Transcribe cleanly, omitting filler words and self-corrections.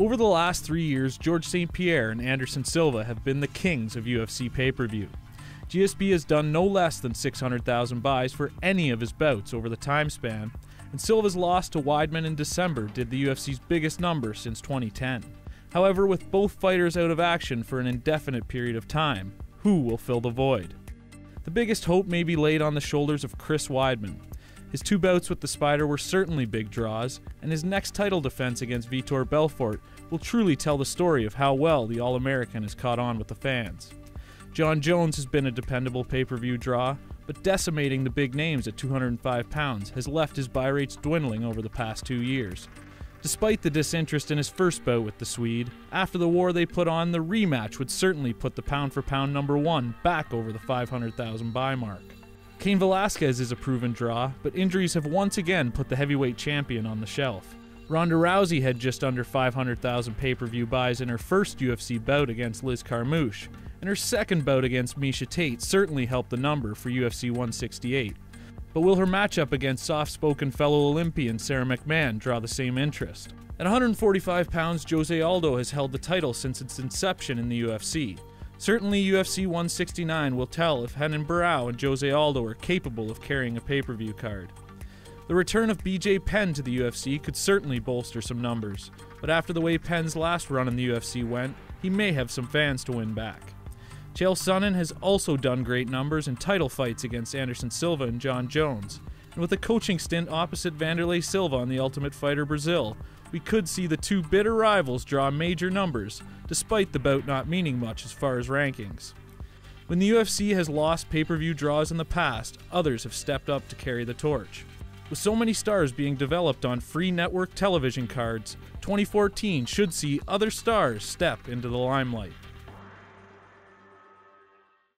Over the last 3 years, George St-Pierre and Anderson Silva have been the kings of UFC pay-per-view. GSP has done no less than 600,000 buys for any of his bouts over the time span, and Silva's loss to Weidman in December did the UFC's biggest number since 2010. However, with both fighters out of action for an indefinite period of time, who will fill the void? The biggest hope may be laid on the shoulders of Chris Weidman. His 2 bouts with the Spider were certainly big draws, and his next title defense against Vitor Belfort will truly tell the story of how well the All-American has caught on with the fans. Jon Jones has been a dependable pay-per-view draw, but decimating the big names at 205 pounds has left his buy rates dwindling over the past 2 years. Despite the disinterest in his first bout with the Swede, after the war they put on, the rematch would certainly put the pound-for-pound number 1 back over the 500,000 buy mark. Cain Velasquez is a proven draw, but injuries have once again put the heavyweight champion on the shelf. Ronda Rousey had just under 500,000 pay-per-view buys in her first UFC bout against Liz Carmouche, and her second bout against Miesha Tate certainly helped the number for UFC 168. But will her matchup against soft-spoken fellow Olympian Sarah McMahon draw the same interest? At 145 pounds, Jose Aldo has held the title since its inception in the UFC. Certainly UFC 169 will tell if Renan Barão and Jose Aldo are capable of carrying a pay-per-view card. The return of BJ Penn to the UFC could certainly bolster some numbers, but after the way Penn's last run in the UFC went, he may have some fans to win back. Chael Sonnen has also done great numbers in title fights against Anderson Silva and Jon Jones, and with a coaching stint opposite Vanderlei Silva on The Ultimate Fighter Brazil, we could see the 2 bitter rivals draw major numbers, despite the bout not meaning much as far as rankings. When the UFC has lost pay-per-view draws in the past, others have stepped up to carry the torch. With so many stars being developed on free network television cards, 2014 should see other stars step into the limelight.